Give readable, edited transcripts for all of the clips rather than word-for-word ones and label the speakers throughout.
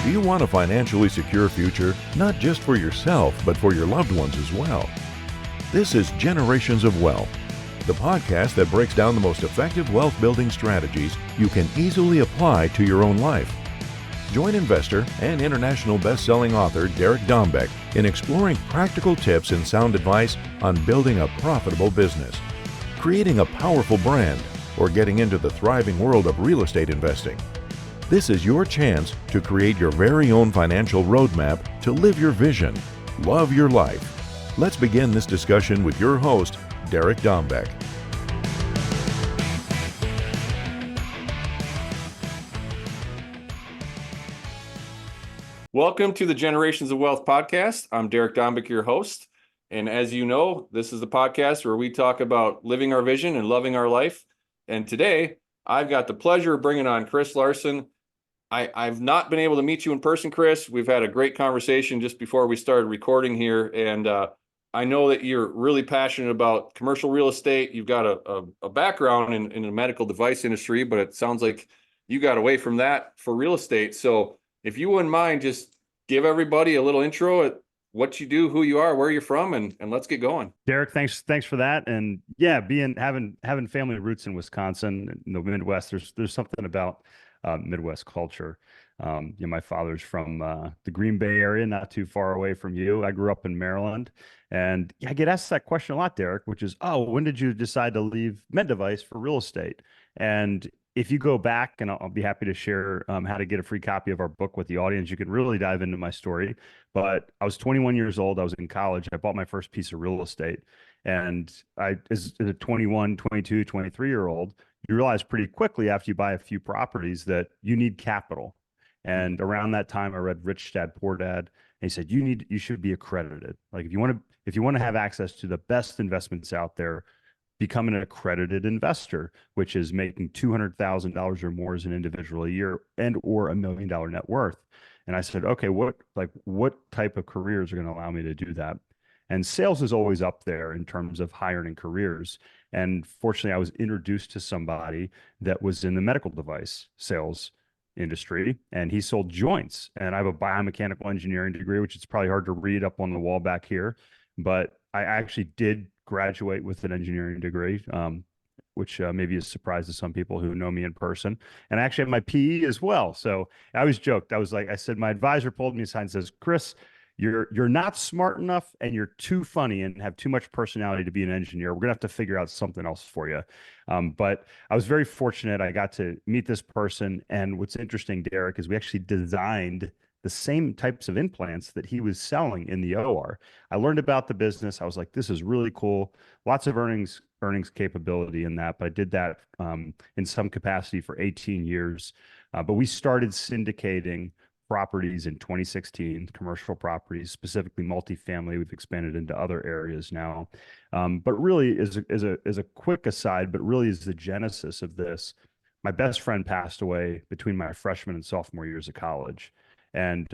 Speaker 1: Do you want a financially secure future, not just for yourself, but for your loved ones as well? This is Generations of Wealth, the podcast that breaks down the most effective wealth building strategies you can easily apply to your own life. Join investor and international best-selling author Derek Dombeck in exploring practical tips and sound advice on building a profitable business, creating a powerful brand, or getting into the thriving world of real estate investing. This is your chance to create your very own financial roadmap to live your vision, love your life. Let's begin this discussion with your host, Derek Dombeck.
Speaker 2: Welcome to the Generations of Wealth podcast. I'm Derek Dombeck, your host. And as you know, this is the podcast where we talk about living our vision and loving our life. And today, I've got the pleasure of bringing on Chris Larsen. I've not been able to meet you in person, Chris. We've had a great conversation just before we started recording here. And I know that you're really passionate about commercial real estate. You've got a background in the medical device industry, but it sounds like you got away from that for real estate. So if you wouldn't mind, just give everybody a little intro at what you do, who you are, where you're from, and let's get going.
Speaker 3: Derek, thanks for that. And yeah, having family roots in Wisconsin, in the Midwest, there's something about Midwest culture. My father's from the Green Bay area, not too far away from you. I grew up in Maryland, and I get asked that question a lot, Derek, which is, when did you decide to leave med device for real estate? And if you go back, and I'll be happy to share how to get a free copy of our book with the audience, you can really dive into my story. But I was 21 years old. I was in college. I bought my first piece of real estate. And as a 21, 22, 23-year-old, you realize pretty quickly after you buy a few properties that you need capital. And around that time, I read Rich Dad, Poor Dad, and he said, you should be accredited. Like if you want to have access to the best investments out there, become an accredited investor, which is making $200,000 or more as an individual a year and or $1 million net worth. And I said, okay, what type of careers are going to allow me to do that? And sales is always up there in terms of hiring careers. And fortunately, I was introduced to somebody that was in the medical device sales industry, and he sold joints. And I have a biomechanical engineering degree, which is probably hard to read up on the wall back here, but I actually did graduate with an engineering degree, which maybe is a surprise to some people who know me in person. And I actually have my PE as well. So I always joked. I said, my advisor pulled me aside and says, Chris, you're not smart enough and you're too funny and have too much personality to be an engineer. We're gonna have to figure out something else for you. But I was very fortunate. I got to meet this person. And what's interesting, Derek, is we actually designed the same types of implants that he was selling in the OR. I learned about the business. I was like, this is really cool. Lots of earnings capability in that. But I did that in some capacity for 18 years. But we started syndicating properties in 2016, commercial properties, specifically multifamily. We've expanded into other areas now. But really, as a quick aside, but really is the genesis of this. My best friend passed away between my freshman and sophomore years of college. And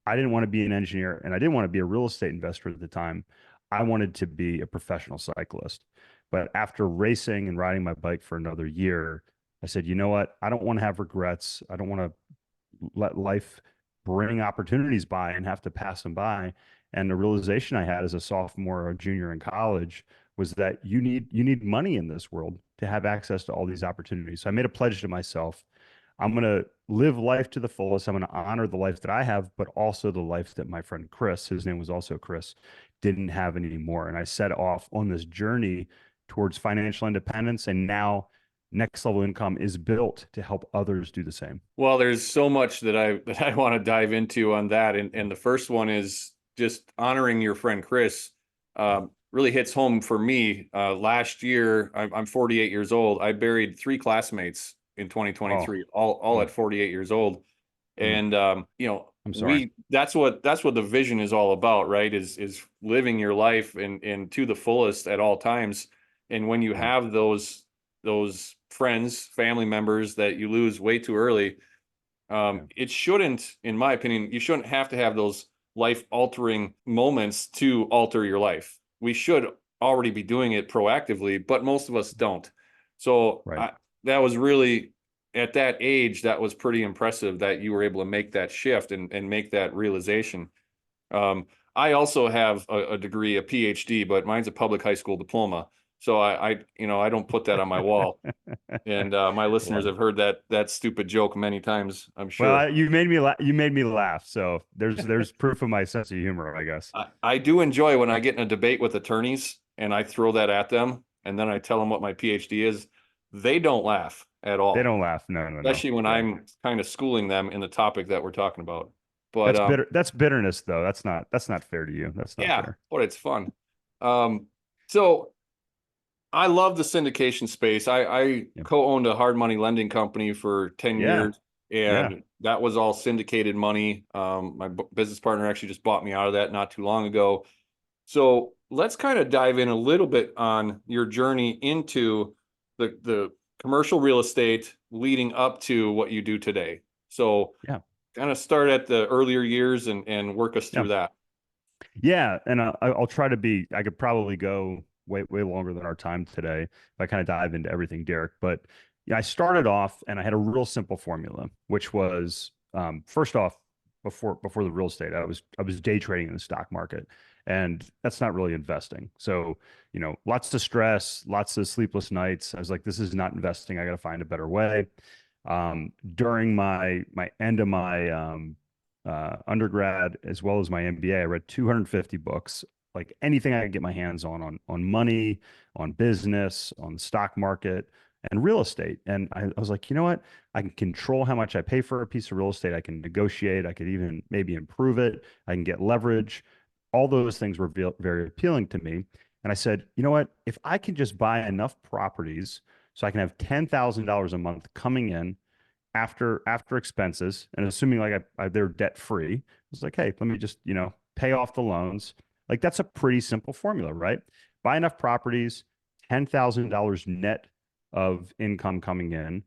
Speaker 3: I didn't want to be an engineer, and I didn't want to be a real estate investor at the time. I wanted to be a professional cyclist. But after racing and riding my bike for another year, I said, you know what? I don't want to have regrets. I don't want to let life bring opportunities by and have to pass them by. And the realization I had as a sophomore or junior in college was that you need money in this world to have access to all these opportunities. So I made a pledge to myself. I'm going to live life to the fullest. I'm going to honor the life that I have, but also the life that my friend Chris, his name was also Chris, didn't have anymore. And I set off on this journey towards financial independence. And now Next Level Income is built to help others do the same.
Speaker 2: Well, there's so much that I want to dive into on that. And the first one is just honoring your friend Chris. Really hits home for me. Last year, I'm 48 years old. I buried 3 classmates in 2023, all at 48 years old. And, I'm sorry. That's what the vision is all about, right? Is living your life and to the fullest at all times. And when you have those friends, family members that you lose way too early, it shouldn't, in my opinion, you shouldn't have to have those life altering moments to alter your life. We should already be doing it proactively, but most of us don't. So that was really at that age, that was pretty impressive that you were able to make that shift and make that realization. I also have a degree, a PhD, but mine's a public high school diploma. So I don't put that on my wall. And my listeners have heard that stupid joke many times, I'm
Speaker 3: Well,
Speaker 2: sure.
Speaker 3: you made me laugh. So there's proof of my sense of humor, I guess.
Speaker 2: I do enjoy when I get in a debate with attorneys and I throw that at them and then I tell them what my PhD is. They don't laugh at
Speaker 3: They
Speaker 2: all,
Speaker 3: don't laugh. No, no, no.
Speaker 2: especially when
Speaker 3: Yeah.
Speaker 2: I'm kind of schooling them in the topic that we're talking about. But
Speaker 3: That's bitterness though. That's not fair to you. That's not
Speaker 2: yeah,
Speaker 3: fair.
Speaker 2: but it's fun. So I love the syndication space. I
Speaker 3: Yeah.
Speaker 2: co-owned a hard money lending company for 10
Speaker 3: Yeah.
Speaker 2: years,
Speaker 3: Yeah.
Speaker 2: and that was all syndicated money. My business partner actually just bought me out of that not too long ago. So let's kind of dive in a little bit on your journey into the commercial real estate leading up to what you do today. So
Speaker 3: Yeah.
Speaker 2: kind of start at the earlier years and work us
Speaker 3: Yeah.
Speaker 2: through that.
Speaker 3: Yeah. And I'll try to be, I could probably go way longer than our time today if I kind of dive into everything, Derek. But yeah, I started off and I had a real simple formula, which was first off, before the real estate, I was day trading in the stock market. And that's not really investing. So, lots of stress, lots of sleepless nights. I was like, this is not investing. I got to find a better way. During my end of my undergrad as well as my MBA, I read 250 books, like anything I could get my hands on money, on business, on the stock market, and real estate. And I was like, you know what? I can control how much I pay for a piece of real estate. I can negotiate. I could even maybe improve it. I can get leverage. All those things were very appealing to me. And I said, you know what? If I can just buy enough properties so I can have $10,000 a month coming in after expenses, and assuming like they're debt free, I was like, hey, let me just pay off the loans. Like that's a pretty simple formula, right? Buy enough properties, $10,000 net of income coming in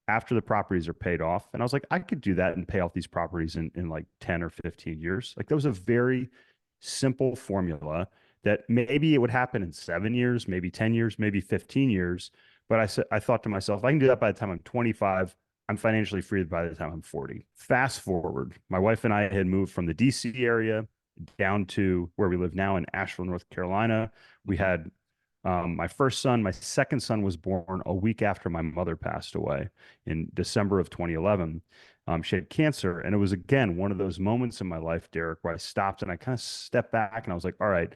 Speaker 3: after the properties are paid off. And I was like, I could do that and pay off these properties in like 10 or 15 years. Like that was a very simple formula that maybe it would happen in 7 years, maybe 10 years, maybe 15 years. But I thought to myself, I can do that by the time I'm 25. I'm financially free by the time I'm 40. Fast forward, my wife and I had moved from the DC area down to where we live now in Asheville, North Carolina. We had my first son. My second son was born a week after my mother passed away in December of 2011. She had cancer. And it was, again, one of those moments in my life, Derek, where I stopped and I kind of stepped back and I was like, all right,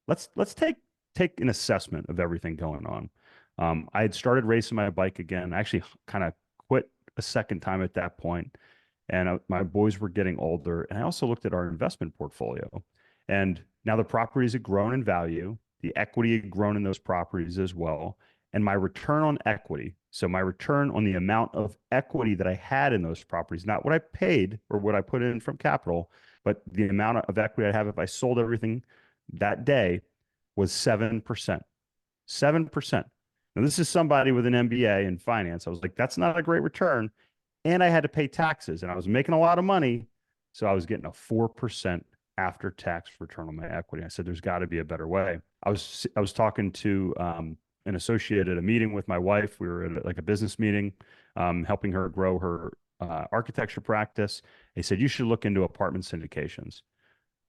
Speaker 3: let's take an assessment of everything going on. I had started racing my bike again. I actually kind of quit a second time at that point, and my boys were getting older. And I also looked at our investment portfolio, and now the properties had grown in value. The equity had grown in those properties as well, and my return on equity. So my return on the amount of equity that I had in those properties, not what I paid or what I put in from capital, but the amount of equity I have if I sold everything that day was 7%. 7%. Now, this is somebody with an MBA in finance. I was like, that's not a great return. And I had to pay taxes and I was making a lot of money. So I was getting a 4% after tax return on my equity. I said, there's got to be a better way. I was talking to an associate at a meeting with my wife. We were at like a business meeting, helping her grow her architecture practice. They said, you should look into apartment syndications.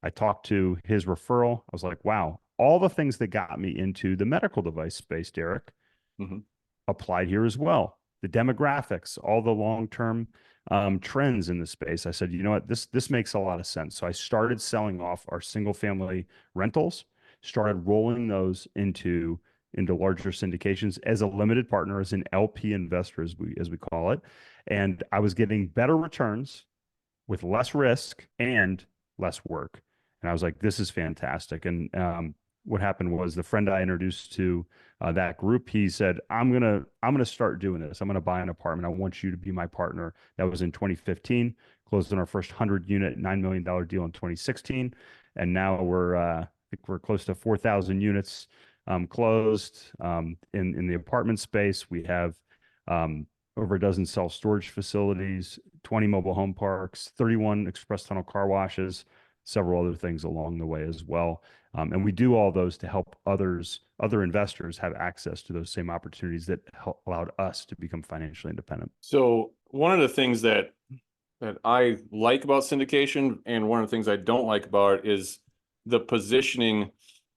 Speaker 3: I talked to his referral. I was like, wow, all the things that got me into the medical device space, Derek, applied here as well. The demographics, all the long-term trends in the space. I said, you know what, this makes a lot of sense. So I started selling off our single-family rentals, started rolling those into larger syndications as a limited partner, as an LP investor, as we call it. And I was getting better returns with less risk and less work. And I was like, this is fantastic. And what happened was the friend I introduced to that group, he said, I'm gonna start doing this. I'm gonna buy an apartment. I want you to be my partner. That was in 2015. Closed on our first 100-unit, $9 million deal in 2016, and now I think we're close to 4,000 units closed in the apartment space. We have over a dozen self-storage facilities, 20 mobile home parks, 31 express tunnel car washes, several other things along the way as well. And we do all those to help other investors have access to those same opportunities that allowed us to become financially independent.
Speaker 2: So one of the things that I like about syndication, and one of the things I don't like about it, is the positioning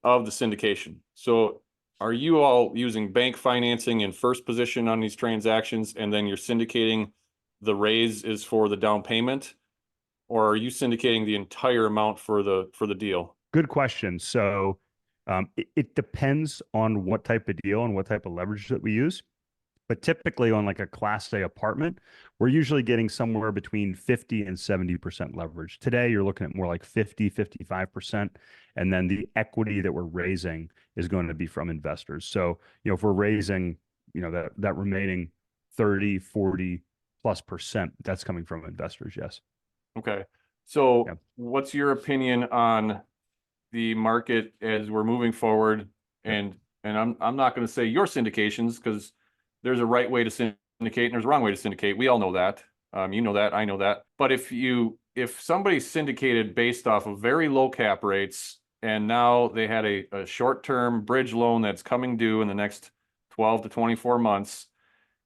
Speaker 2: of the syndication. So are you all using bank financing in first position on these transactions, and then you're syndicating the raise is for the down payment, or are you syndicating the entire amount for the deal?
Speaker 3: Good question. So it depends on what type of deal and what type of leverage that we use. But typically on like a Class A apartment, we're usually getting somewhere between 50 and 70% leverage. Today, you're looking at more like 50, 55%. And then the equity that we're raising is going to be from investors. So, if we're raising, that remaining 30, 40 plus percent, that's coming from investors. Yes.
Speaker 2: Okay. So
Speaker 3: Yeah.
Speaker 2: what's your opinion on the market as we're moving forward? And I'm not going to say your syndications, because there's a right way to syndicate and there's a wrong way to syndicate. We all know that. You know that, I know that. But if somebody's syndicated based off of very low cap rates, and now they had a short-term bridge loan that's coming due in the next 12 to 24 months,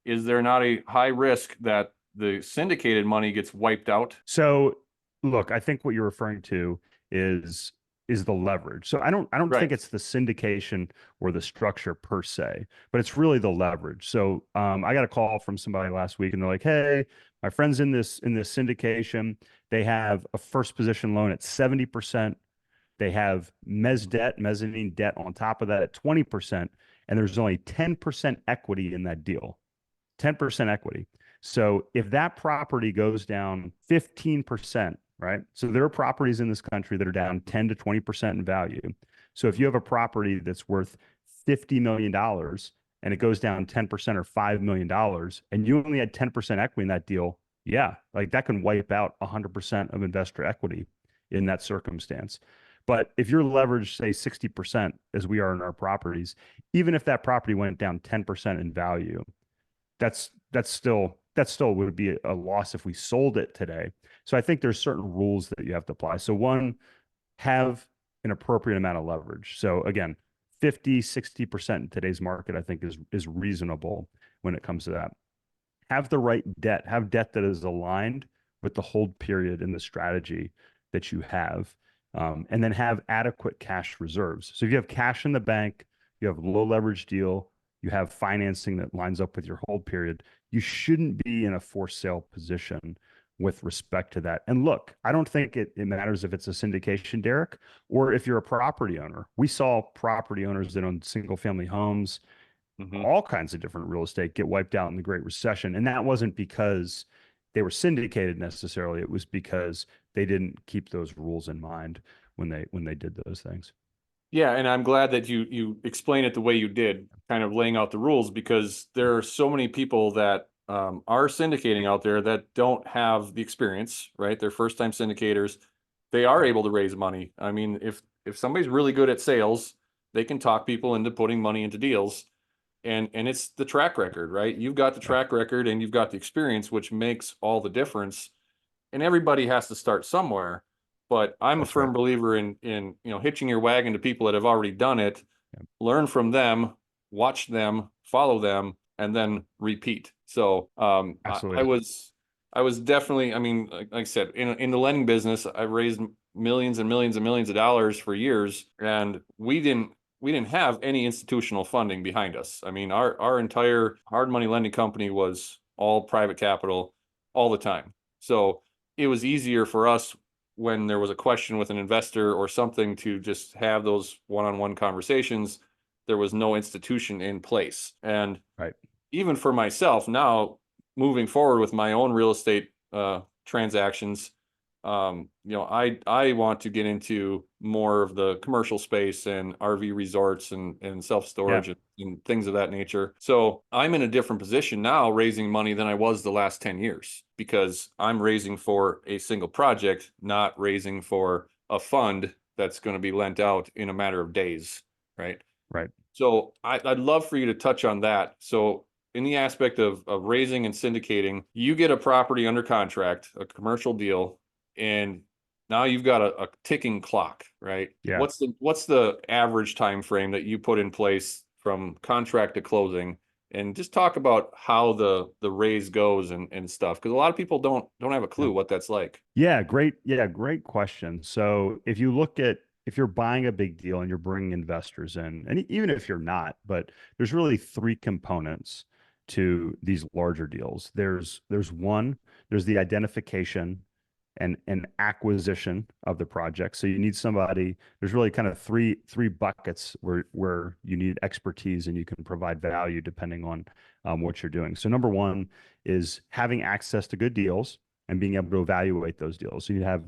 Speaker 2: is there not a high risk that the syndicated money gets wiped out?
Speaker 3: So look, I think what you're referring to is the leverage. So I don't
Speaker 2: Right.
Speaker 3: think it's the syndication or the structure per se, but it's really the leverage. So I got a call from somebody last week and they're like, "Hey, my friend's in this syndication. They have a first position loan at 70%. They have mezzanine debt on top of that at 20%, and there's only 10% equity in that deal. 10% equity. So if that property goes down 15%, right? So there are properties in this country that are down 10 to 20% in value. So if you have a property that's worth $50 million and it goes down 10% or $5 million, and you only had 10% equity in that deal, yeah, like that can wipe out 100% of investor equity in that circumstance. But if you're leveraged, say 60%, as we are in our properties, even if that property went down 10% in value, that's still would be a loss if we sold it today. So I think there's certain rules that you have to apply. So one, have an appropriate amount of leverage. So again, 50, 60% in today's market, I think is reasonable when it comes to that. Have the right debt, have debt that is aligned with the hold period and the strategy that you have. And then have adequate cash reserves. So if you have cash in the bank, you have a low leverage deal, you have financing that lines up with your hold period, you shouldn't be in a forced sale position with respect to that. And look, I don't think it matters if it's a syndication, Derek, or if you're a property owner. We saw property owners that own single family homes, all kinds of different real estate get wiped out in the Great Recession. And that wasn't because they were syndicated necessarily. It was because they didn't keep those rules in mind when they did those things.
Speaker 2: Yeah, and I'm glad that you explain it the way you did, kind of laying out the rules, because there are so many people that are syndicating out there that don't have the experience, right? They're first-time syndicators. They are able to raise money. I mean, if somebody's really good at sales, they can talk people into putting money into deals. And it's the track record, right? You've got the track record and you've got the experience, which makes all the difference. And everybody has to start somewhere. But I'm a firm believer in hitching your wagon to people that have already done it, learn from them, watch them, follow them, and then repeat. So I was definitely, I mean, like I said, in the lending business, I've raised millions and millions and millions of dollars for years, and we didn't have any institutional funding behind us. I mean, our entire hard money lending company was all private capital all the time. So it was easier for us when there was a question with an investor or something to just have those one-on-one conversations. There was no institution in place. And even for myself now, moving forward with my own real estate transactions, I want to get into more of the commercial space and RV resorts and self-storage and things of that nature. So I'm in a different position now raising money than I was the last 10 years, because I'm raising for a single project, not raising for a fund that's going to be lent out in a matter of days. Right. So I'd love for you to touch on that. So in the aspect of raising and syndicating, you get a property under contract, a commercial deal, and now you've got a ticking clock, right?
Speaker 3: Yeah.
Speaker 2: What's the average time frame that you put in place from contract to closing? And just talk about how the raise goes and stuff, because a lot of people don't have a clue what that's like.
Speaker 3: Great question. So if you're buying a big deal and you're bringing investors in, and even if you're not, but there's really three components to these larger deals. There's the identification and acquisition of the project. So you need somebody, there's really kind of three buckets where you need expertise and you can provide value depending on what you're doing. So number one is having access to good deals and being able to evaluate those deals. So you have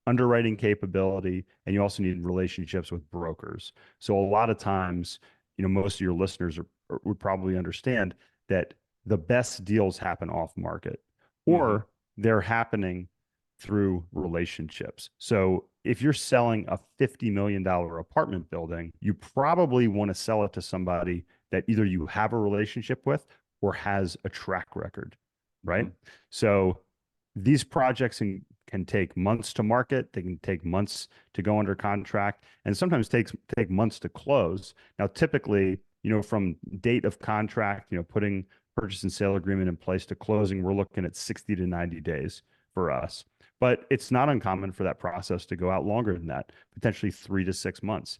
Speaker 3: underwriting capability, and you also need relationships with brokers. So a lot of times, most of your listeners would probably understand that the best deals happen off market, or they're happening through relationships. So if you're selling a $50 million apartment building, you probably want to sell it to somebody that either you have a relationship with or has a track record, right? So these projects can take months to market. They can take months to go under contract, and sometimes take months to close. Now, typically, from date of contract, putting purchase and sale agreement in place to closing, we're looking at 60 to 90 days for us. But it's not uncommon for that process to go out longer than that, potentially 3 to 6 months.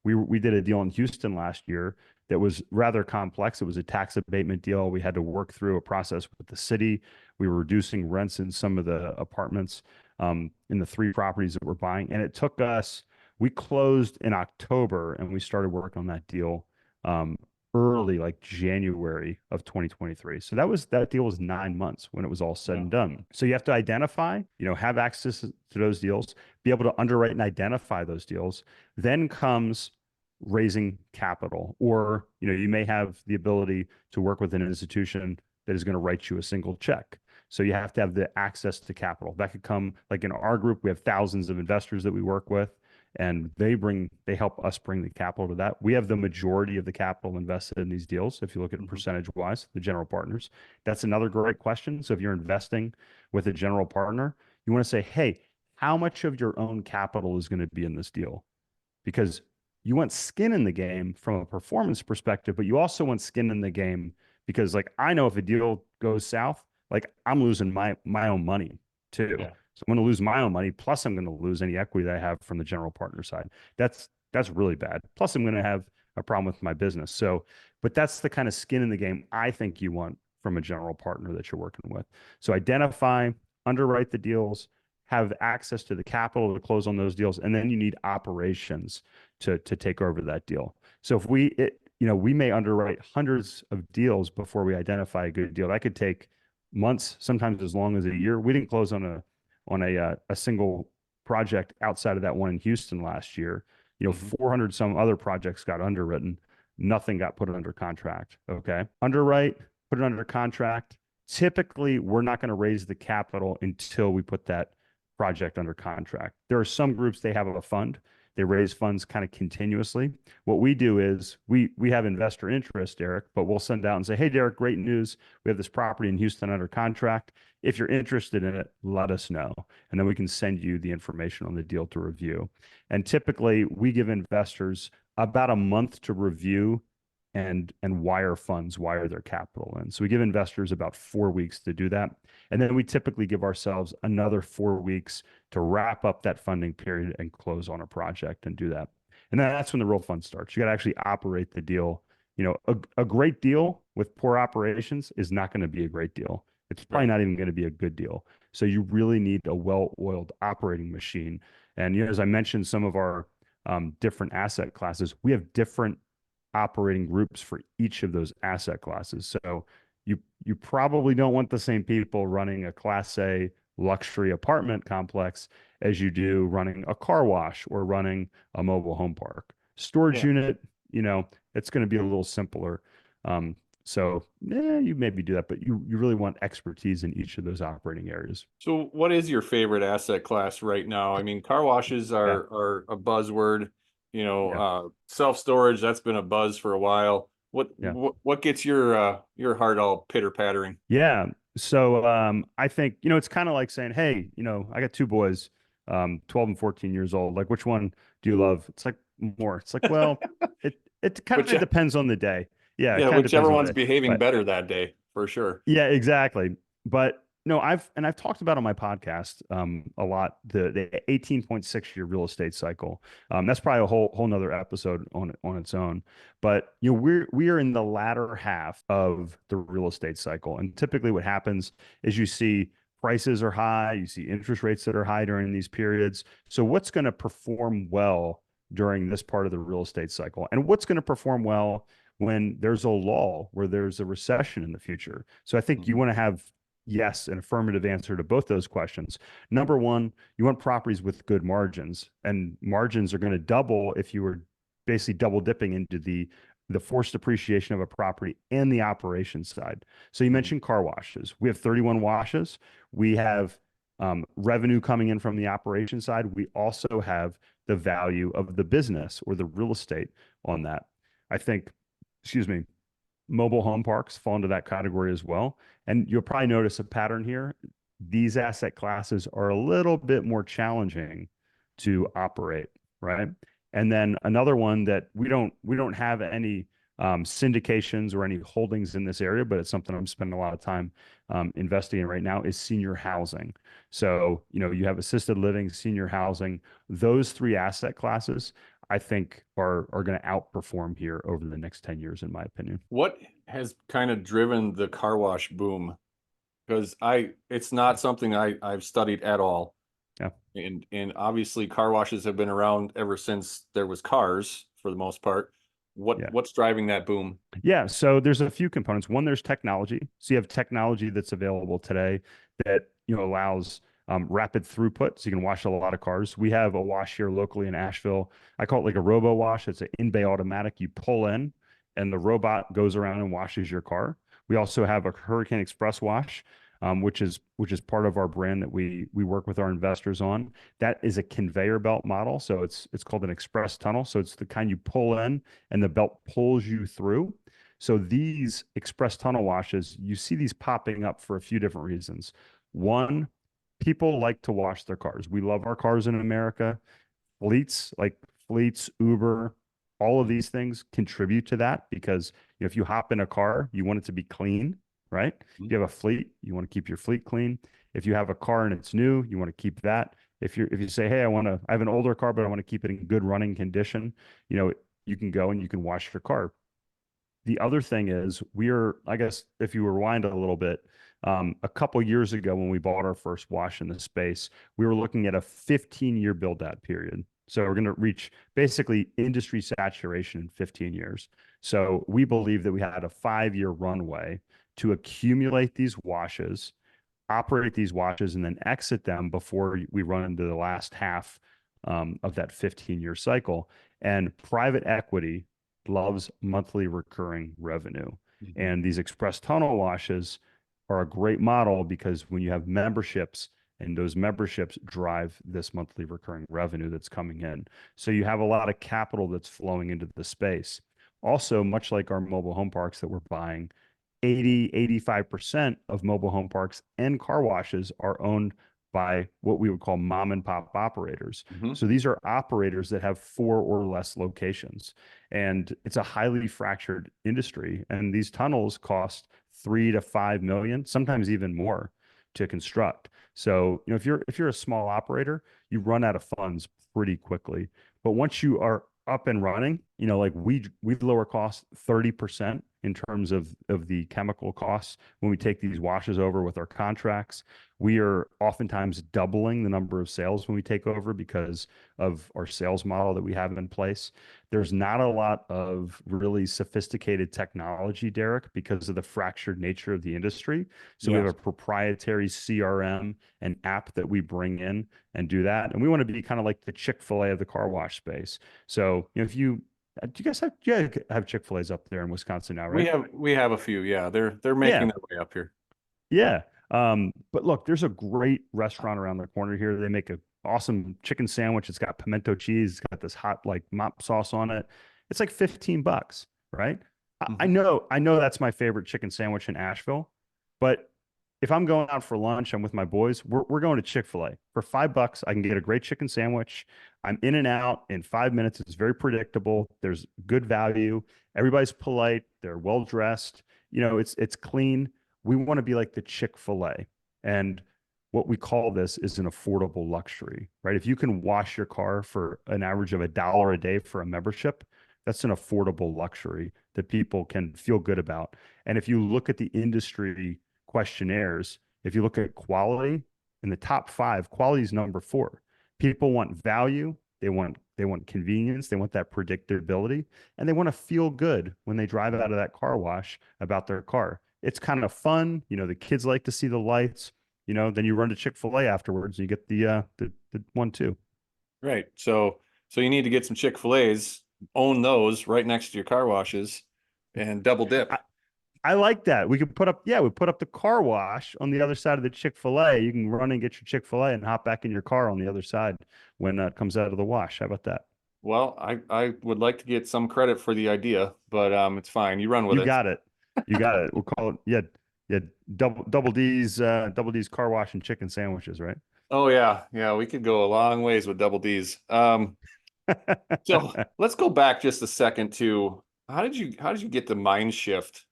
Speaker 3: We did a deal in Houston last year that was rather complex. It was a tax abatement deal. We had to work through a process with the city. We were reducing rents in some of the apartments in the 3 properties that we're buying. And it took us, we closed in October and we started work on that deal early, like January of 2023. So that deal was 9 months when it was all said and done. So you have to identify, have access to those deals, be able to underwrite and identify those deals. Then comes raising capital, or you may have the ability to work with an institution that is going to write you a single check. So you have to have the access to capital. That could come, like in our group, we have thousands of investors that we work with, and they help us bring the capital to that. We have the majority of the capital invested in these deals. If you look at percentage wise, the general partners, that's another great question. So if you're investing with a general partner, you want to say, hey, how much of your own capital is going to be in this deal? Because you want skin in the game from a performance perspective, but you also want skin in the game because, like, I know if a deal goes south, like, I'm losing my own money too. Yeah. So I'm going to lose my own money, plus I'm going to lose any equity that I have from the general partner side. That's really bad. Plus I'm going to have a problem with my business. So, but that's the kind of skin in the game I think you want from a general partner that you're working with. So identify, underwrite the deals, have access to the capital to close on those deals, and then you need operations to take over that deal. So if we may underwrite hundreds of deals before we identify a good deal. That could take months, sometimes as long as a year. We didn't close on a single project outside of that one in Houston last year. 400 some other projects got underwritten. Nothing got put under contract. Okay. Underwrite, put it under contract. Typically, we're not going to raise the capital until we put that project under contract. There are some groups, they have a fund. They raise funds kind of continuously. What we do is we have investor interest, Derek, but we'll send out and say, hey, Derek, great news. We have this property in Houston under contract. If you're interested in it, let us know. And then we can send you the information on the deal to review. And typically, we give investors about a month to review and wire their capital in. So we give investors about 4 weeks to do that. And then we typically give ourselves another 4 weeks to wrap up that funding period and close on a project and do that. And then that's when the real fun starts. You got to actually operate the deal. A great deal with poor operations is not going to be a great deal. It's probably not even going to be a good deal. So you really need a well-oiled operating machine. And as I mentioned, some of our different asset classes, we have different operating groups for each of those asset classes. So you probably don't want the same people running a Class A luxury apartment complex as you do running a car wash or running a mobile home park. Storage unit, it's going to be a little simpler. So you maybe do that, but you really want expertise in each of those operating areas.
Speaker 2: So what is your favorite asset class right now? I mean, car washes are a buzzword. Self-storage, that's been a buzz for a while. What gets your heart all pitter-pattering?
Speaker 3: Yeah. So I think, it's kind of like saying, hey, I got 2 boys. 12 and 14 years old. Like, which one do you love? It's like more. It's like, well, it kind
Speaker 2: Which,
Speaker 3: of depends on the day. Yeah, it
Speaker 2: yeah,
Speaker 3: kind of depends
Speaker 2: whichever
Speaker 3: on
Speaker 2: one's
Speaker 3: the day.
Speaker 2: behaving
Speaker 3: But
Speaker 2: better that day, for sure.
Speaker 3: yeah, exactly. But no, I've talked about on my podcast a lot the 18.6 year real estate cycle. That's probably a whole nother episode on its own. But we are in the latter half of the real estate cycle, and typically what happens is you see prices are high, you see interest rates that are high during these periods. So what's going to perform well during this part of the real estate cycle, and what's going to perform well when there's a lull, where there's a recession in the future? So I think you
Speaker 2: Mhm.
Speaker 3: want to have, yes, an affirmative answer to both those questions. Number one, you want properties with good margins, and margins are going to double if you were basically double dipping into the forced depreciation of a property and the operations side. So you
Speaker 2: Mhm.
Speaker 3: mentioned car washes. We have 31 washes. We have revenue coming in from the operation side. We also have the value of the business or the real estate on that. I think, excuse me, mobile home parks fall into that category as well. And you'll probably notice a pattern here. These asset classes are a little bit more challenging to operate, right? And then another one that we don't have any syndications or any holdings in this area, but it's something I'm spending a lot of time investing in right now, is senior housing. So, you have assisted living, senior housing, those three asset classes, I think are going to outperform here over the next 10 years, in my opinion.
Speaker 2: What has kind of driven the car wash boom? Because it's not something I've studied at all.
Speaker 3: Yeah.
Speaker 2: And obviously car washes have been around ever since there was cars for the most part.
Speaker 3: Yeah.
Speaker 2: What's driving that boom?
Speaker 3: Yeah. So there's a few components. One, there's technology. So you have technology that's available today that, allows rapid throughput. So you can wash a lot of cars. We have a wash here locally in Asheville. I call it like a robo wash. It's an in-bay automatic. You pull in and the robot goes around and washes your car. We also have a Hurricane Express wash, which is part of our brand that we work with our investors on. That is a conveyor belt model. So it's called an express tunnel. So it's the kind you pull in and the belt pulls you through. So these express tunnel washes, you see these popping up for a few different reasons. One, people like to wash their cars. We love our cars in America. Fleets, Uber, all of these things contribute to that because if you hop in a car, you want it to be clean, right? If you have a fleet, you want to keep your fleet clean. If you have a car and it's new, you want to keep that. If you say, hey, I have an older car, but I want to keep it in good running condition, you can go and you can wash your car. The other thing is I guess if you rewind a little bit, a couple years ago when we bought our first wash in the space, we were looking at a 15-year build out period. So we're going to reach basically industry saturation in 15 years. So we believe that we had a 5-year runway to accumulate these washes, operate these washes, and then exit them before we run into the last half of that 15-year cycle. And private equity loves monthly recurring revenue.
Speaker 2: Mhm.
Speaker 3: And these express tunnel washes are a great model because when you have memberships, and those memberships drive this monthly recurring revenue that's coming in. So you have a lot of capital that's flowing into the space. Also, much like our mobile home parks that we're buying, 85% of mobile home parks and car washes are owned by what we would call mom and pop operators.
Speaker 2: Mhm.
Speaker 3: So these are operators that have 4 or less locations. And it's a highly fractured industry. And these tunnels cost 3 to 5 million, sometimes even more to construct. So, if you're a small operator, you run out of funds pretty quickly. But once you are up and running, like we lower costs 30% in terms of the chemical costs when we take these washes over with our contracts. We are oftentimes doubling the number of sales when we take over because of our sales model that we have in place. There's not a lot of really sophisticated technology, Derek, because of the fractured nature of the industry. So we have
Speaker 2: Yes.
Speaker 3: a proprietary CRM and app that we bring in and do that. And we want to be kind of like the Chick-fil-A of the car wash space. So, if you do you guys have Chick-fil-A's up there in Wisconsin now, right?
Speaker 2: We have a few. Yeah, they're making
Speaker 3: Yeah.
Speaker 2: their way up here.
Speaker 3: Yeah. But look, there's a great restaurant around the corner here. They make a awesome chicken sandwich. It's got pimento cheese. It's got this hot like mop sauce on it. It's like $15, right? I
Speaker 2: Mhm.
Speaker 3: know that's my favorite chicken sandwich in Asheville, but if I'm going out for lunch, I'm with my boys, we're going to Chick-fil-A. For $5, I can get a great chicken sandwich. I'm in and out in 5 minutes. It's very predictable. There's good value. Everybody's polite. They're well dressed. It's clean. We want to be like the Chick-fil-A. And what we call this is an affordable luxury, right? If you can wash your car for an average of $1 a day for a membership, that's an affordable luxury that people can feel good about. And if you look at the industry questionnaires, if you look at quality in the top five, quality is number four. People want value, they want convenience, they want that predictability, and they want to feel good when they drive out of that car wash about their car. It's kind of fun, the kids like to see the lights, then you run to Chick-fil-A afterwards and you get the one too.
Speaker 2: Right. So you need to get some Chick-fil-A's, own those right next to your car washes, and double dip.
Speaker 3: I like that. We put up the car wash on the other side of the Chick-fil-A. You can run and get your Chick-fil-A and hop back in your car on the other side when it comes out of the wash. How about that?
Speaker 2: Well, I would like to get some credit for the idea, but it's fine. You run with
Speaker 3: You
Speaker 2: it.
Speaker 3: got it. You got it. We'll call it, yeah, double D's car wash and chicken sandwiches, right?
Speaker 2: Oh yeah, we could go a long ways with double D's. So let's go back just a second to how did you get the mind shift?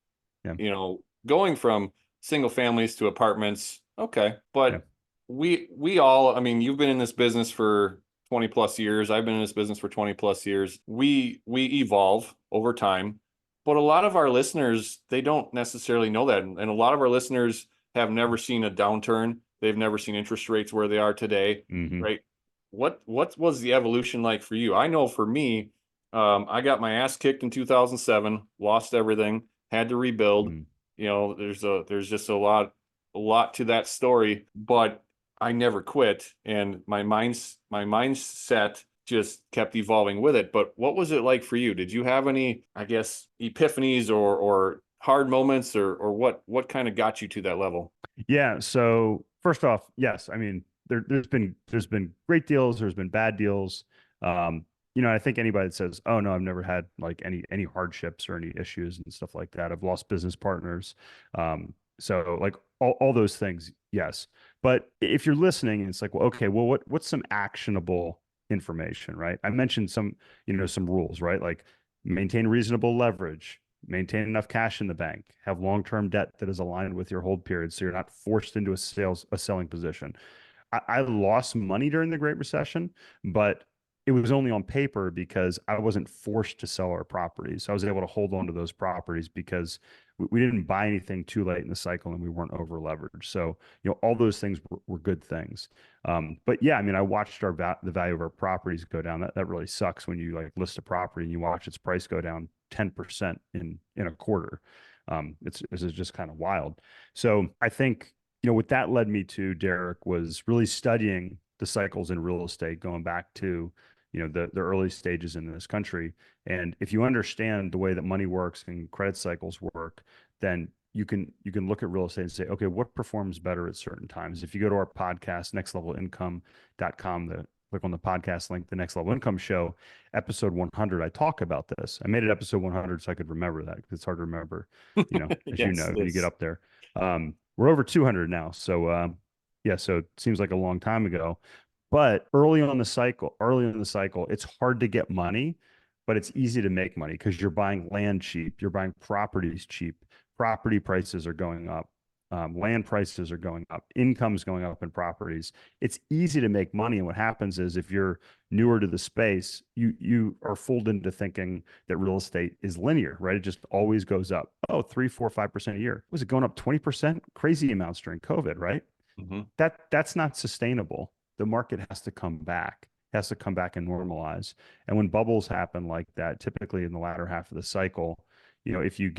Speaker 3: Yeah.
Speaker 2: Going from single families to apartments. Okay,
Speaker 3: Yeah.
Speaker 2: but we all, I mean, you've been in this business for 20 plus years. I've been in this business for 20 plus years. We evolve over time, but a lot of our listeners, they don't necessarily know that, and a lot of our listeners have never seen a downturn. They've never seen interest rates where they are today,
Speaker 3: Mm-hmm.
Speaker 2: right? What was the evolution like for you? I know for me, I got my ass kicked in 2007, lost everything, had to rebuild.
Speaker 3: Mm.
Speaker 2: There's just a lot to that story, but I never quit, and my mindset just kept evolving with it. But what was it like for you? Did you have any, I guess, epiphanies or hard moments, or what kind of got you to that level?
Speaker 3: Yeah. So first off, yes, I mean there's been great deals, there's been bad deals. I think anybody that says, "Oh no, I've never had like any hardships or any issues and stuff like that. I've lost business partners." So like all those things, yes. But if you're listening and it's like, well, okay, well, what's some actionable information, right? I mentioned some rules, right? Like maintain reasonable leverage, maintain enough cash in the bank, have long-term debt that is aligned with your hold period, so you're not forced into a selling position. I lost money during the Great Recession, but it was only on paper because I wasn't forced to sell our properties. I was able to hold on to those properties because we didn't buy anything too late in the cycle and we weren't over leveraged. So, all those things were good things. But yeah, I mean, I watched the value of our properties go down. That really sucks when you like list a property and you watch its price go down 10% in a quarter. This is just kind of wild. So I think, what that led me to, Derek, was really studying the cycles in real estate, going back to, the early stages in this country. And if you understand the way that money works and credit cycles work, then you can look at real estate and say, okay, what performs better at certain times? If you go to our podcast, nextlevelincome.com, click on the podcast link, the Next Level Income Show, episode 100, I talk about this. I made it episode 100 so I could remember that, because it's hard to remember, as
Speaker 2: Yes,
Speaker 3: when you get up there. We're over 200 now. So, yeah, so it seems like a long time ago. But early in the cycle, it's hard to get money, but it's easy to make money because you're buying land cheap, you're buying properties cheap. Property prices are going up, land prices are going up, income's going up in properties. It's easy to make money, and what happens is if you're newer to the space, you are fooled into thinking that real estate is linear, right? It just always goes up. Oh, 3, 4, 5% a year. Was it going up 20%? Crazy amounts during COVID, right?
Speaker 2: Mm-hmm.
Speaker 3: That's not sustainable. The market has to come back, and normalize. And when bubbles happen like that, typically in the latter half of the cycle, if you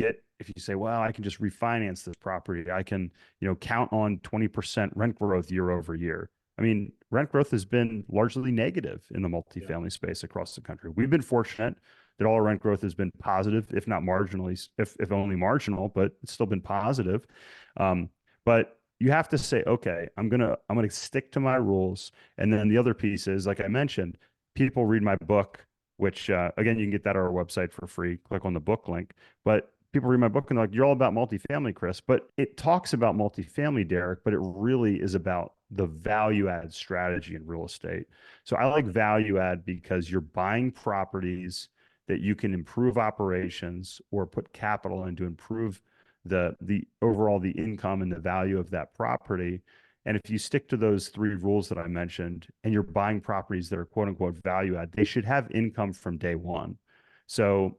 Speaker 3: say, well, I can just refinance this property, I can, count on 20% rent growth year over year. I mean, rent growth has been largely negative in the multifamily space across the country. We've been fortunate that all our rent growth has been positive, if not marginally, if only marginal, but it's still been positive. But you have to say, okay, I'm gonna stick to my rules. And then the other piece is, like I mentioned, people read my book, which again, you can get that on our website for free. Click on the book link. But people read my book and they're like, you're all about multifamily, Chris, but it talks about multifamily, Derek, but it really is about the value add strategy in real estate. So I like value add because you're buying properties that you can improve operations or put capital in to improve the overall the income and the value of that property. And if you stick to those three rules that I mentioned, and you're buying properties that are quote unquote value add, they should have income from day one. So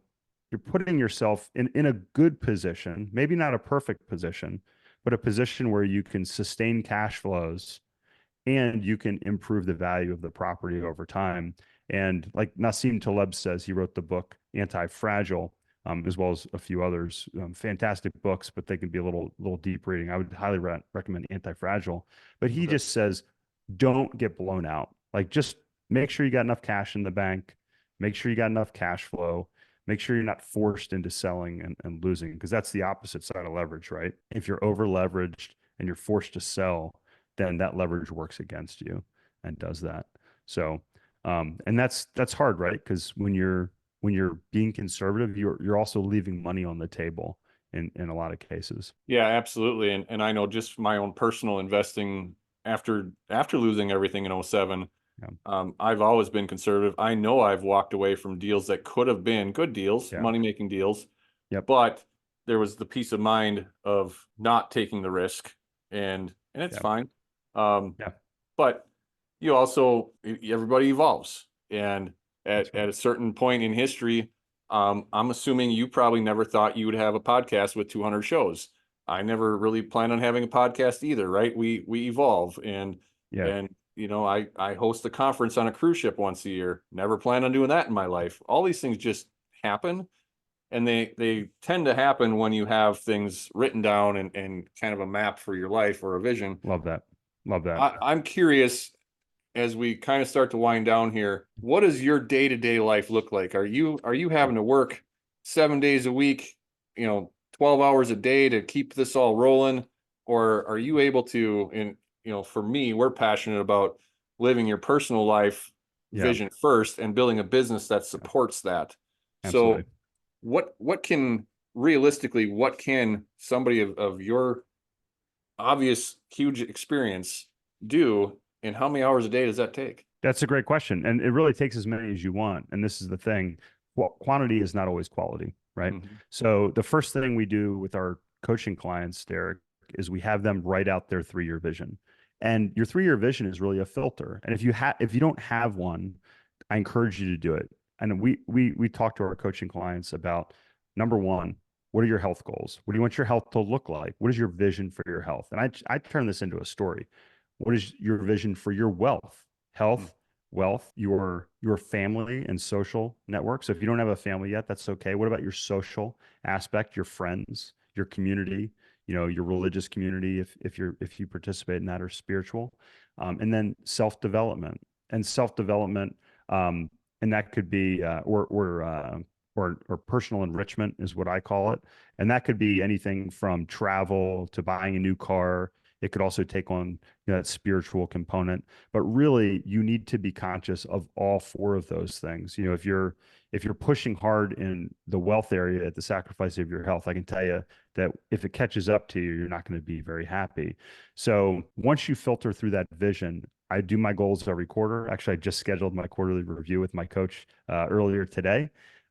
Speaker 3: you're putting yourself in a good position, maybe not a perfect position, but a position where you can sustain cash flows and you can improve the value of the property over time. And like Nassim Taleb says, he wrote the book Anti-Fragile, as well as a few others. Fantastic books, but they can be a little deep reading. I would highly recommend Anti-Fragile. But he
Speaker 2: Okay.
Speaker 3: just says, don't get blown out. Like just make sure you got enough cash in the bank, make sure you got enough cash flow, make sure you're not forced into selling and losing, because that's the opposite side of leverage, right? If you're over leveraged and you're forced to sell, then that leverage works against you and does that. So, and that's hard, right? Because when you're being conservative, you're also leaving money on the table in a lot of cases.
Speaker 2: Yeah, absolutely. And I know just my own personal investing after losing everything in '07,
Speaker 3: Yeah,
Speaker 2: I've always been conservative. I know I've walked away from deals that could have been good deals,
Speaker 3: yeah,
Speaker 2: money-making deals,
Speaker 3: yep,
Speaker 2: but there was the peace of mind of not taking the risk, and it's
Speaker 3: yeah,
Speaker 2: fine.
Speaker 3: yeah.
Speaker 2: But you also everybody evolves, and
Speaker 3: That's
Speaker 2: at
Speaker 3: right.
Speaker 2: a certain point in history, I'm assuming you probably never thought you would have a podcast with 200 shows. I never really planned on having a podcast either, right? We evolve,
Speaker 3: Yeah,
Speaker 2: and I host a conference on a cruise ship once a year. Never planned on doing that in my life. All these things just happen, and they tend to happen when you have things written down and kind of a map for your life or a vision.
Speaker 3: love that. Love that.
Speaker 2: I'm curious, as we kind of start to wind down here, what does your day-to-day life look like? Are you having to work 7 days a week, 12 hours a day to keep this all rolling? Or are you able to, and for me, we're passionate about living your personal life
Speaker 3: Yeah,
Speaker 2: vision first and building a business that supports that. So
Speaker 3: absolutely.
Speaker 2: what can realistically, what can somebody of your obvious huge experience do, and how many hours a day does that take?
Speaker 3: That's a great question. And it really takes as many as you want. And this is the thing. Well, quantity is not always quality, right?
Speaker 2: Mhm.
Speaker 3: So the first thing we do with our coaching clients, Derek, is we have them write out their 3-year vision. And your 3-year vision is really a filter. And if you don't have one, I encourage you to do it. And we talk to our coaching clients about number one, what are your health goals? What do you want your health to look like? What is your vision for your health? And I turn this into a story. What is your vision for your wealth, health, wealth, your family and social network? So if you don't have a family yet, that's okay. What about your social aspect, your friends, your community, your religious community, if you participate in that, or spiritual, and then self-development and self-development, and that could be or personal enrichment is what I call it, and that could be anything from travel to buying a new car. It could also take on that spiritual component, but really you need to be conscious of all four of those things. If you're pushing hard in the wealth area at the sacrifice of your health, I can tell you that if it catches up to you, you're not going to be very happy. So once you filter through that vision, I do my goals every quarter. Actually, I just scheduled my quarterly review with my coach earlier today.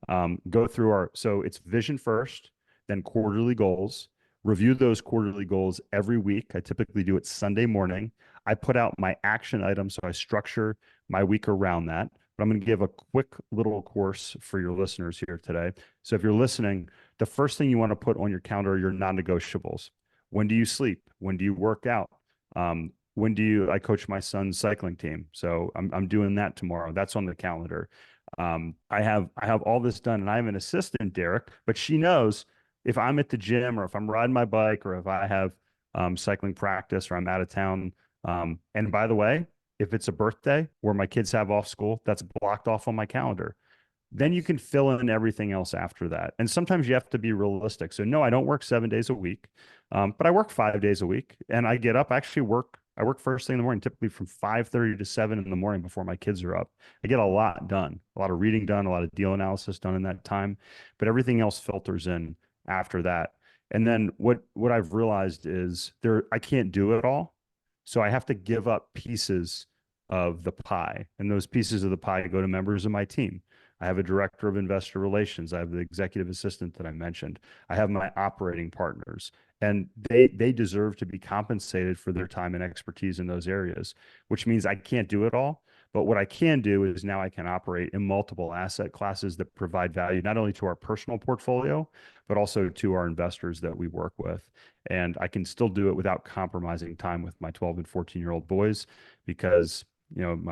Speaker 3: Go through so it's vision first, then quarterly goals. Review those quarterly goals every week. I typically do it Sunday morning. I put out my action items, so I structure my week around that. But I'm going to give a quick little course for your listeners here today. So if you're listening, the first thing you want to put on your calendar are your non-negotiables. When do you sleep? When do you work out? I coach my son's cycling team, so I'm doing that tomorrow. That's on the calendar. I have all this done, and I have an assistant, Derek, but she knows if I'm at the gym or if I'm riding my bike or if I have cycling practice or I'm out of town. And by the way, if it's a birthday where my kids have off school, that's blocked off on my calendar. Then you
Speaker 2: Nice.
Speaker 3: can fill in everything else after that. And sometimes you have to be realistic. So no, I don't work 7 days a week, but I work 5 days a week. And I get up, I work first thing in the morning, typically from 5:30 to 7 in the morning before my kids are up. I get a lot done, a lot of reading done, a lot of deal analysis done in that time, but everything else filters in after that. And then what I've realized is I can't do it all. So I have to give up pieces of the pie. And those pieces of the pie go to members of my team. I have a director of investor relations. I have the executive assistant that I mentioned. I have my operating partners, and they deserve to be compensated for their time and expertise in those areas, which means I can't do it all. But what I can do is now I can operate in multiple asset classes that provide value not only to our personal portfolio, but also to our investors that we work with. And I can still do it without compromising time with my 12 and 14-year-old boys because, I don't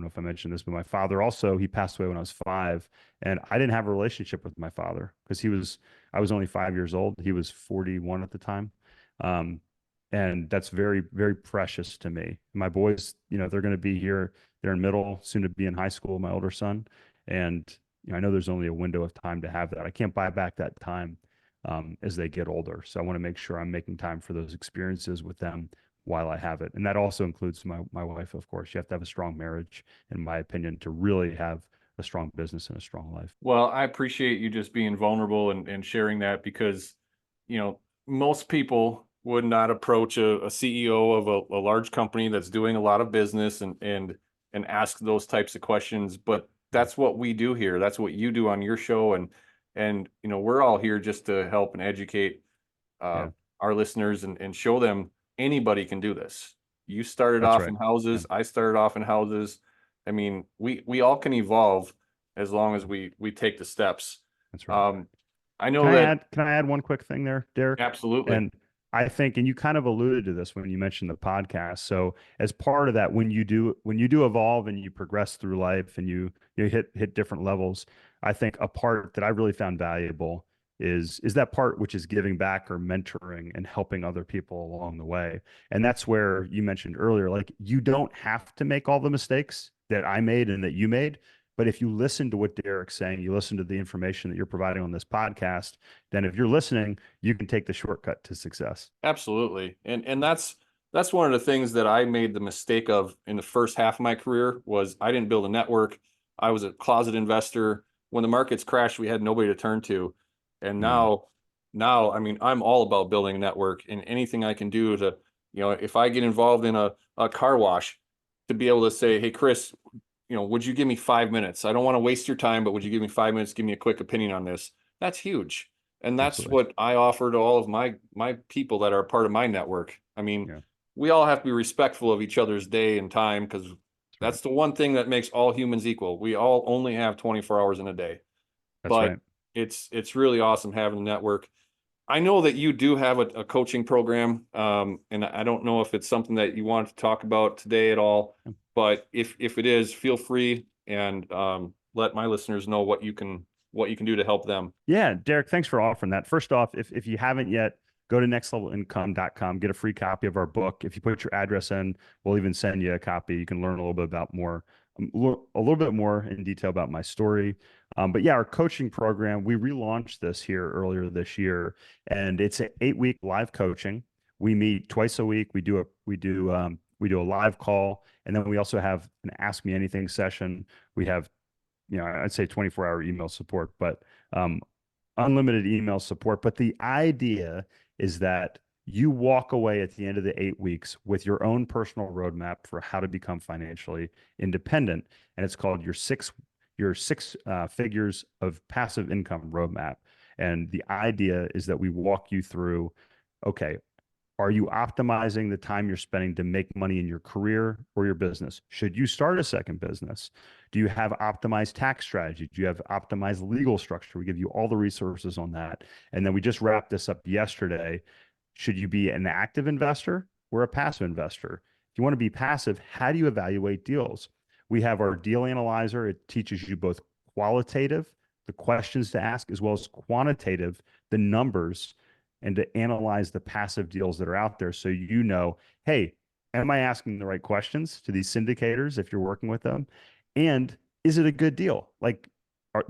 Speaker 3: know if I mentioned this, but my father also, he passed away when I was 5, and I didn't have a relationship with my father because I was only 5 years old. He was 41 at the time. And that's very, very precious to me. My boys, they're going to be here. They're in middle, soon to be in high school, my older son. And, I know there's only a window of time to have that. I can't buy back that time as they get older. So I want to make sure I'm making time for those experiences with them while I have it. And that also includes my wife, of course. You have to have a strong marriage, in my opinion, to really have a strong business and a strong life.
Speaker 2: Well, I appreciate you just being vulnerable and sharing that because, most people would not approach a CEO of a large company that's doing a lot of business and ask those types of questions. But that's what we do here. That's what you do on your show. And we're all here just to help and educate
Speaker 3: Yeah,
Speaker 2: our listeners and show them anybody can do this. You started
Speaker 3: that's
Speaker 2: off
Speaker 3: right.
Speaker 2: in
Speaker 3: Yeah,
Speaker 2: houses. I started off in houses. I mean, we all can evolve as long as we take the steps.
Speaker 3: that's right.
Speaker 2: I know that
Speaker 3: Can I add one quick thing there, Derek?
Speaker 2: absolutely.
Speaker 3: And I think, and you kind of alluded to this when you mentioned the podcast. So as part of that, when you do evolve and you progress through life and you hit different levels, I think a part that I really found valuable is that part which is giving back or mentoring and helping other people along the way. And that's where you mentioned earlier, like you don't have to make all the mistakes that I made and that you made. But if you listen to what Derek's saying, you listen to the information that you're providing on this podcast, then if you're listening, you can take the shortcut to success.
Speaker 2: Absolutely. And that's one of the things that I made the mistake of in the first half of my career was I didn't build a network. I was a closet investor. When the markets crashed, we had nobody to turn to. And
Speaker 3: Mm,
Speaker 2: now, I mean, I'm all about building a network and anything I can do to, if I get involved in a car wash, to be able to say, hey, Chris, would you give me 5 minutes? I don't want to waste your time, but would you give me 5 minutes? Give me a quick opinion on this. That's huge. And that's
Speaker 3: absolutely.
Speaker 2: what I offer to all of my people that are part of my network. I mean,
Speaker 3: Yeah,
Speaker 2: we all have to be respectful of each other's day and time because
Speaker 3: that's right.
Speaker 2: that's the one thing that makes all humans equal. We all only have 24 hours in a day.
Speaker 3: That's
Speaker 2: But
Speaker 3: right.
Speaker 2: it's really awesome having a network. I know that you do have a coaching program, and I don't know if it's something that you want to talk about today at all. But if it is, feel free and let my listeners know what you can do to help them.
Speaker 3: Yeah, Derek, thanks for offering that. First off, if you haven't yet, go to nextlevelincome.com, get a free copy of our book. If you put your address in, we'll even send you a copy. You can learn a little bit about a little bit more in detail about my story. But yeah, our coaching program, we relaunched this here earlier this year, and it's an 8-week live coaching. We meet twice a week. We do a live call, and then we also have an Ask Me Anything session. We have, I'd say 24-hour email support, but um, unlimited email support. But the idea is that you walk away at the end of the 8 weeks with your own personal roadmap for how to become financially independent. And it's called your six figures of passive income roadmap. And the idea is that we walk you through, okay, are you optimizing the time you're spending to make money in your career or your business? Should you start a second business? Do you have optimized tax strategy? Do you have optimized legal structure? We give you all the resources on that. And then we just wrapped this up yesterday. Should you be an active investor or a passive investor? If you want to be passive, how do you evaluate deals? We have our deal analyzer. It teaches you both qualitative, the questions to ask, as well as quantitative, the numbers, and to analyze the passive deals that are out there so you know, hey, am I asking the right questions to these syndicators if you're working with them? And is it a good deal? Like,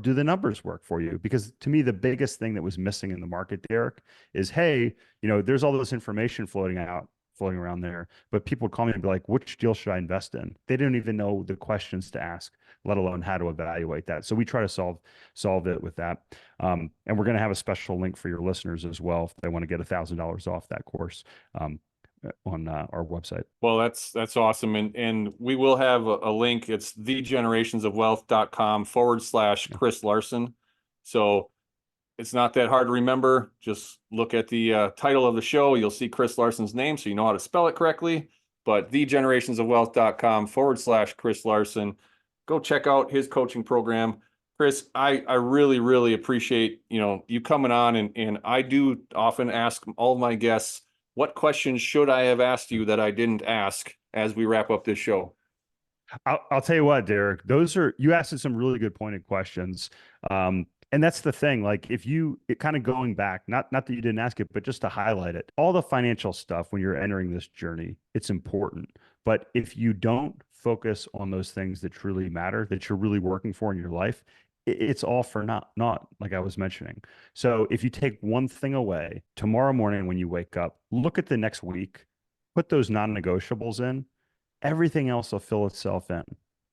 Speaker 3: do the numbers work for you? Because to me, the biggest thing that was missing in the market, Derek, is hey, there's all this information floating out floating around there. But people would call me and be like, which deal should I invest in? They didn't even know the questions to ask, let alone how to evaluate that. So we try to solve it with that. And we're going to have a special link for your listeners as well if they want to get $1,000 off that course on our website.
Speaker 2: Well, that's awesome. And we will have a link. It's thegenerationsofwealth.com/Chris Larsen. So it's not that hard to remember. Just look at the title of the show. You'll see Chris Larsen's name, so you know how to spell it correctly. But thegenerationsofwealth.com/Chris Larsen. Go check out his coaching program. Chris, I really, really appreciate, you coming on, and I do often ask all my guests, what questions should I have asked you that I didn't ask as we wrap up this show?
Speaker 3: I'll tell you what, Derek, you asked some really good pointed questions. And that's the thing, like kind of going back, not that you didn't ask it, but just to highlight it, all the financial stuff when you're entering this journey, it's important. But if you don't focus on those things that truly matter, that you're really working for in your life, it's all for not like I was mentioning. So if you take one thing away tomorrow morning when you wake up, look at the next week, put those non-negotiables in, everything else will fill itself in.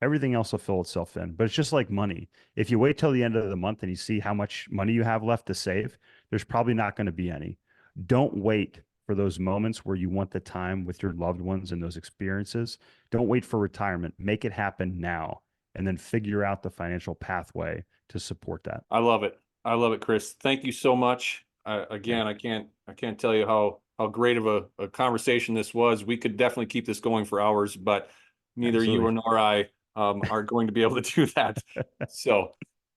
Speaker 3: Everything else will fill itself in. But it's just like money. If you wait till the end of the month and you see how much money you have left to save, there's probably not going to be any. Don't wait for those moments where you want the time with your loved ones and those experiences. Don't wait for retirement. Make it happen now, and then figure out the financial pathway to support that.
Speaker 2: I love it. I love it, Chris. Thank you so much. Again, I can't tell you how great of a conversation this was. We could definitely keep this going for hours, but neither
Speaker 3: Absolutely.
Speaker 2: you nor I are going to be able to do that. So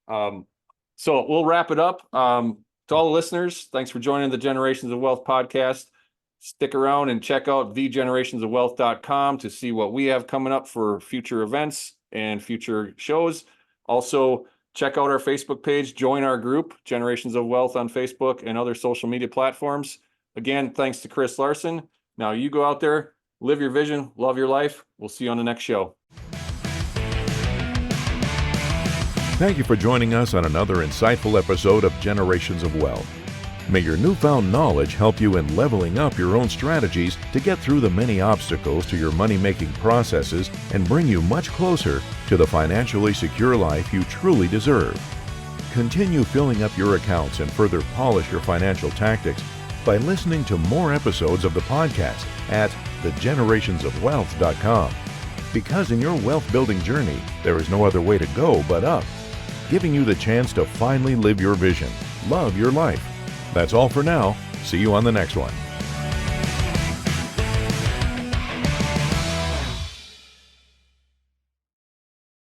Speaker 2: we'll wrap it up. To all the listeners, thanks for joining the Generations of Wealth podcast. Stick around and check out thegenerationsofwealth.com to see what we have coming up for future events and future shows. Also, check out our Facebook page, join our group, Generations of Wealth on Facebook and other social media platforms. Again, thanks to Chris Larsen. Now you go out there, live your vision, love your life. We'll see you on the next show.
Speaker 1: Thank you for joining us on another insightful episode of Generations of Wealth. May your newfound knowledge help you in leveling up your own strategies to get through the many obstacles to your money-making processes and bring you much closer to the financially secure life you truly deserve. Continue filling up your accounts and further polish your financial tactics by listening to more episodes of the podcast at thegenerationsofwealth.com. Because in your wealth-building journey, there is no other way to go but up, giving you the chance to finally live your vision, love your life. That's all for now. See you on the next one.